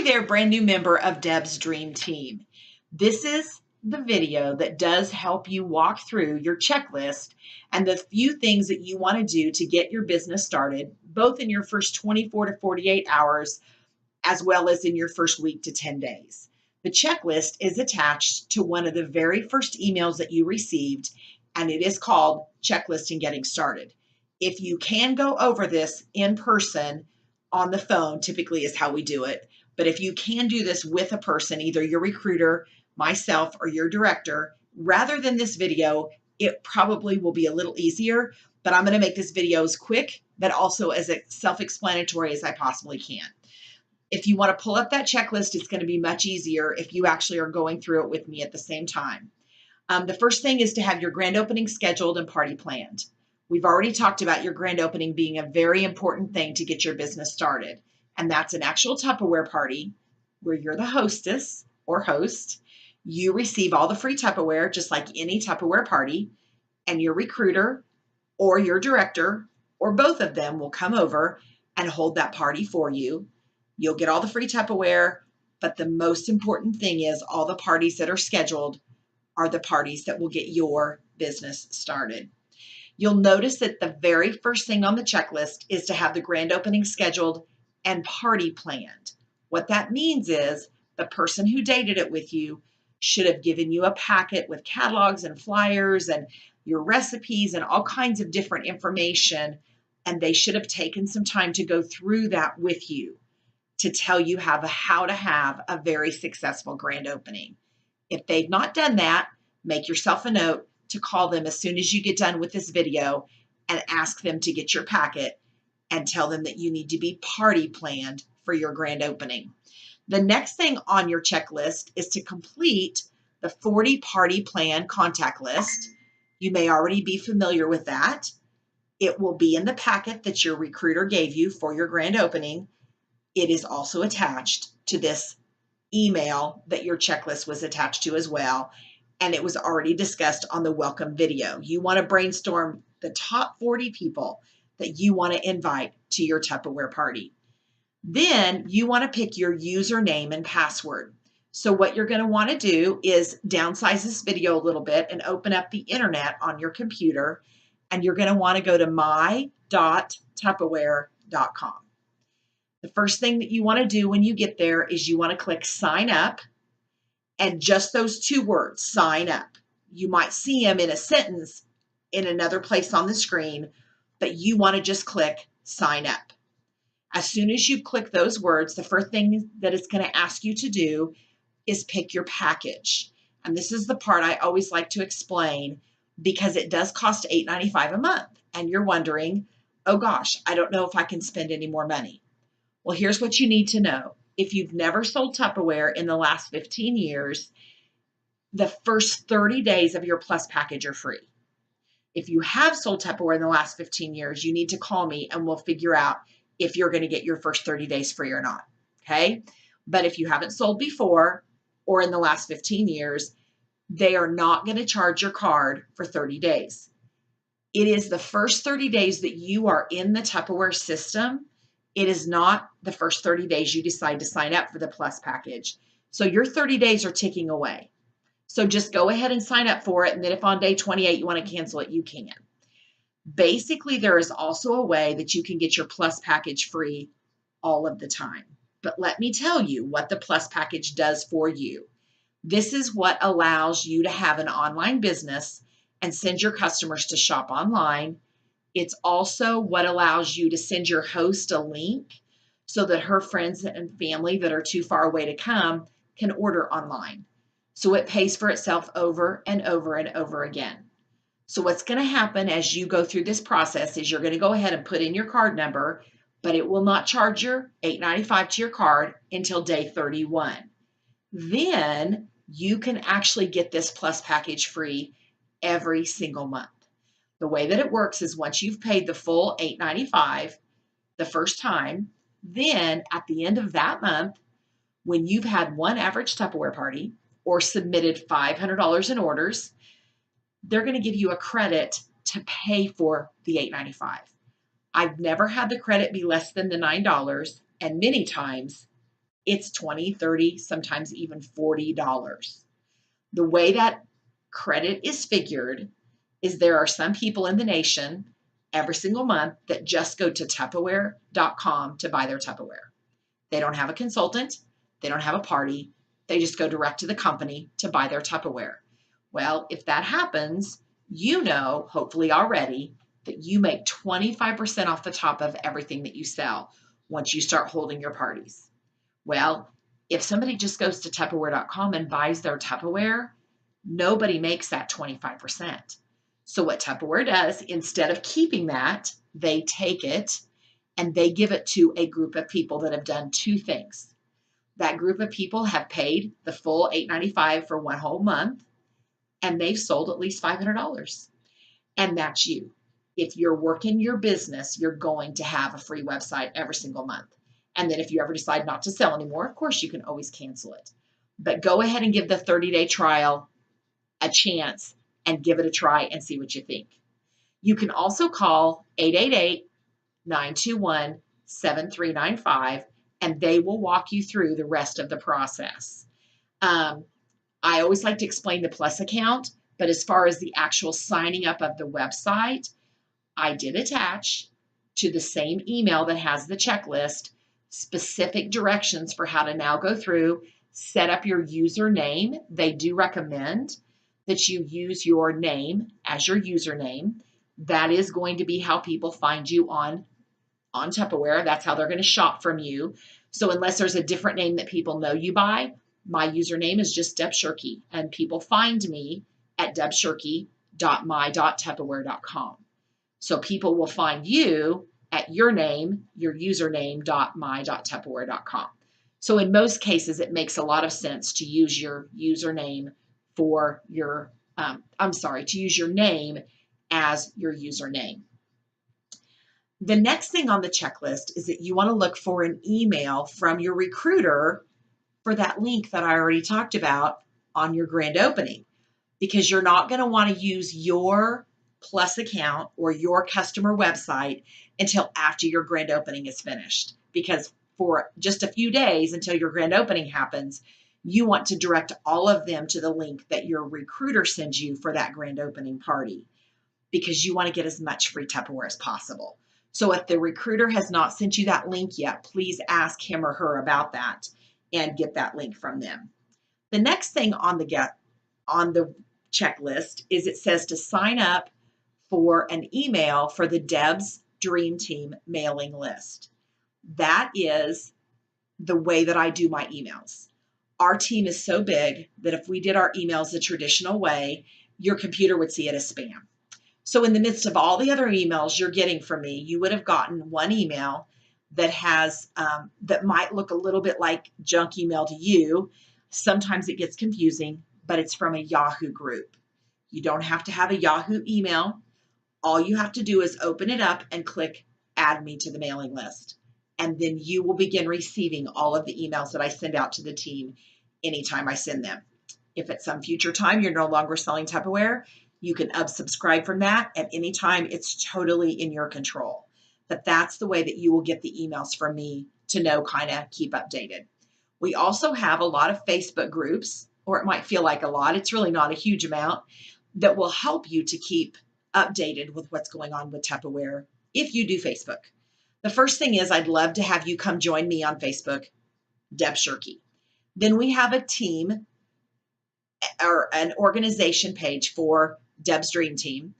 Hi there, brand new member of Deb's Dream Team. This is the video that does help you walk through your checklist and the few things that you want to do to get your business started, both in your first 24 to 48 hours, as well as in your first week to 10 days. The checklist is attached to one of the very first emails that you received, and it is called Checklist and Getting Started. If you can go over this in person, on the phone typically is how we do it. But if you can do this with a person, either your recruiter, myself, or your director, rather than this video, it probably will be a little easier. But I'm going to make this video as quick, but also as self-explanatory as I possibly can. If you want to pull up that checklist, it's going to be much easier if you actually are going through it with me at the same time. The first thing is to have your grand opening scheduled and party planned. We've already talked about your grand opening being a very important thing to get your business started. And that's an actual Tupperware party where you're the hostess or host. You receive all the free Tupperware, just like any Tupperware party, and your recruiter or your director or both of them will come over and hold that party for you. You'll get all the free Tupperware, but the most important thing is all the parties that are scheduled are the parties that will get your business started. You'll notice that the very first thing on the checklist is to have the grand opening scheduled and party planned. What that means is the person who dated it with you should have given you a packet with catalogs and flyers and your recipes and all kinds of different information, and they should have taken some time to go through that with you to tell you how to have a very successful grand opening. If they've not done that, make yourself a note to call them as soon as you get done with this video and ask them to get your packet and tell them that you need to be party planned for your grand opening. The next thing on your checklist is to complete the 40 party plan contact list. You may already be familiar with that. It will be in the packet that your recruiter gave you for your grand opening. It is also attached to this email that your checklist was attached to as well. And it was already discussed on the welcome video. You want to brainstorm the top 40 people that you want to invite to your Tupperware party. Then you want to pick your username and password. So what you're going to want to do is downsize this video a little bit and open up the internet on your computer. And you're going to want to go to my.tupperware.com. The first thing that you want to do when you get there is you want to click sign up. And just those two words, sign up. You might see them in a sentence in another place on the screen, but you want to just click sign up. As soon as you click those words, the first thing that it's going to ask you to do is pick your package. And this is the part I always like to explain because it does cost $8.95 a month. And you're wondering, oh gosh, I don't know if I can spend any more money. Well, here's what you need to know. If you've never sold Tupperware in the last 15 years, the first 30 days of your Plus package are free. If you have sold Tupperware in the last 15 years, you need to call me and we'll figure out if you're going to get your first 30 days free or not. Okay? But if you haven't sold before or in the last 15 years, they are not going to charge your card for 30 days. It is the first 30 days that you are in the Tupperware system. It is not the first 30 days you decide to sign up for the Plus package. So your 30 days are ticking away. So just go ahead and sign up for it. And then if on day 28 you want to cancel it, you can. Basically, there is also a way that you can get your Plus package free all of the time. But let me tell you what the Plus package does for you. This is what allows you to have an online business and send your customers to shop online. It's also what allows you to send your host a link so that her friends and family that are too far away to come can order online. So it pays for itself over and over and over again. So what's going to happen as you go through this process is you're going to go ahead and put in your card number, but it will not charge your $8.95 to your card until day 31. Then you can actually get this Plus package free every single month. The way that it works is once you've paid the full $8.95 the first time, then at the end of that month, when you've had one average Tupperware party or submitted $500 in orders, they're going to give you a credit to pay for the $8.95. I've never had the credit be less than the $9, and many times it's 20, 30, sometimes even $40. The way that credit is figured is there are some people in the nation every single month that just go to Tupperware.com to buy their Tupperware. They don't have a consultant. They don't have a party. They just go direct to the company to buy their Tupperware. Well, if that happens, you know, hopefully already, that you make 25% off the top of everything that you sell once you start holding your parties. Well, if somebody just goes to Tupperware.com and buys their Tupperware, nobody makes that 25%. So what Tupperware does, instead of keeping that, they take it and they give it to a group of people that have done two things. That group of people have paid the full $8.95 for one whole month, and they've sold at least $500. And that's you. If you're working your business, you're going to have a free website every single month. And then if you ever decide not to sell anymore, of course, you can always cancel it. But go ahead and give the 30-day trial a chance and give it a try and see what you think. You can also call 888-921-7395, and they will walk you through the rest of the process. I always like to explain the Plus account, but as far as the actual signing up of the website, I did attach to the same email that has the checklist specific directions for how to now go through, set up your username. They do recommend that you use your name as your username. That is going to be how people find you on Tupperware. That's how they're going to shop from you. So unless there's a different name that people know you by, my username is just Deb Shirkey, and people find me at debshirkey.my.tupperware.com. So people will find you at your name, your username.my.tupperware.com. So in most cases, it makes a lot of sense to use your username for your, to use your name as your username. The next thing on the checklist is that you want to look for an email from your recruiter for that link that I already talked about on your grand opening, because you're not going to want to use your Plus account or your customer website until after your grand opening is finished. Because for just a few days until your grand opening happens, you want to direct all of them to the link that your recruiter sends you for that grand opening party, because you want to get as much free Tupperware as possible. So if the recruiter has not sent you that link yet, please ask him or her about that and get that link from them. The next thing on the checklist is it says to sign up for an email for the Deb's Dream Team mailing list. That is the way that I do my emails. Our team is so big that if we did our emails the traditional way, your computer would see it as spam. So in the midst of all the other emails you're getting from me, you would have gotten one email that has that might look a little bit like junk email to you. Sometimes it gets confusing, but it's from a Yahoo group. You don't have to have a Yahoo email. All you have to do is open it up and click add me to the mailing list. And then you will begin receiving all of the emails that I send out to the team anytime I send them. If at some future time you're no longer selling Tupperware, you can unsubscribe from that at any time. It's totally in your control. But that's the way that you will get the emails from me to know, kind of keep updated. We also have a lot of Facebook groups, or it might feel like a lot. It's really not a huge amount, that will help you to keep updated with what's going on with Tupperware if you do Facebook. The first thing is I'd love to have you come join me on Facebook, Deb Shirkey. Then we have a team or an organization page for Deb's Dream Team,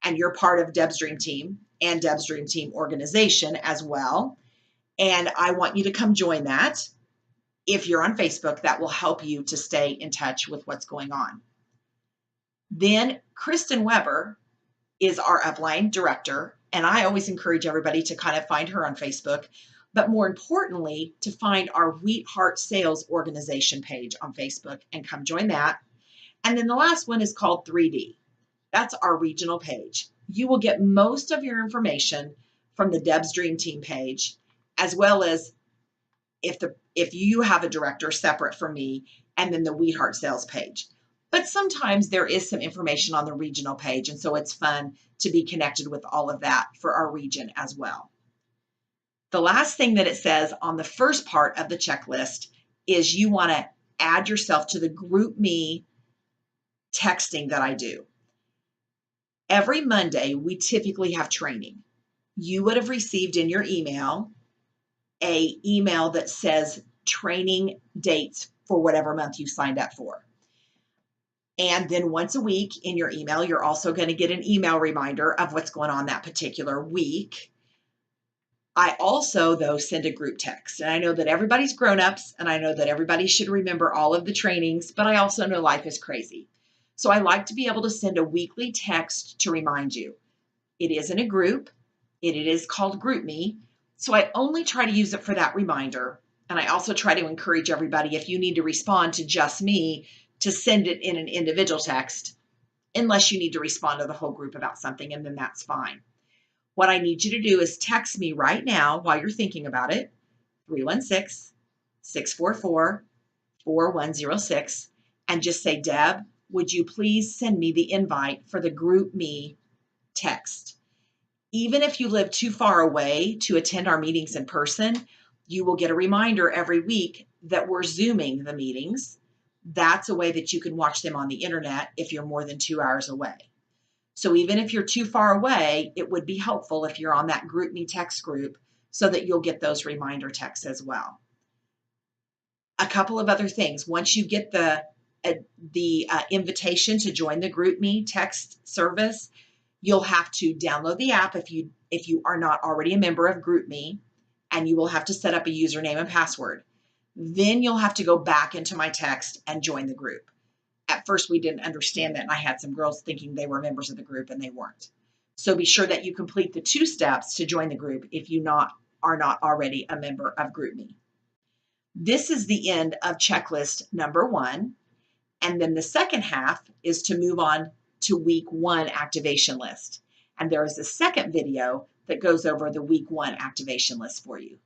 and you're part of Deb's Dream Team and Deb's Dream Team organization as well. And I want you to come join that. If you're on Facebook, that will help you to stay in touch with what's going on. Then Kristen Weber is our upline director, and I always encourage everybody to kind of find her on Facebook, but more importantly, to find our Wheat Heart Sales organization page on Facebook and come join that. And then the last one is called 3D. That's our regional page. You will get most of your information from the Deb's Dream Team page, as well as if you have a director separate from me, and then the Wheat Heart Sales page. But sometimes there is some information on the regional page, and so it's fun to be connected with all of that for our region as well. The last thing that it says on the first part of the checklist is you want to add yourself to the GroupMe texting that I do. Every Monday, we typically have training. You would have received in your email an email that says training dates for whatever month you signed up for. And then once a week in your email, you're also going to get an email reminder of what's going on that particular week. I also, though, send a group text. And I know that everybody's grown-ups, and I know that everybody should remember all of the trainings, but I also know life is crazy. So I like to be able to send a weekly text to remind you. It is in a group. It is called GroupMe. So I only try to use it for that reminder. And I also try to encourage everybody, if you need to respond to just me, to send it in an individual text, unless you need to respond to the whole group about something, and then that's fine. What I need you to do is text me right now while you're thinking about it, 316-644-4106, and just say, Deb, would you please send me the invite for the GroupMe text? Even if you live too far away to attend our meetings in person, you will get a reminder every week that we're Zooming the meetings. That's a way that you can watch them on the internet if you're more than 2 hours away. So even if you're too far away, it would be helpful if you're on that GroupMe text group so that you'll get those reminder texts as well. A couple of other things. Once you get the invitation to join the GroupMe text service, you'll have to download the app if you are not already a member of GroupMe, and you will have to set up a username and password. Then you'll have to go back into my text and join the group. At first, we didn't understand that, and I had some girls thinking they were members of the group, and they weren't. So be sure that you complete the 2 steps to join the group if you are not already a member of GroupMe. This is the end of checklist number 1, and then the second half is to move on to week 1 activation list. And there is a second video that goes over the week 1 activation list for you.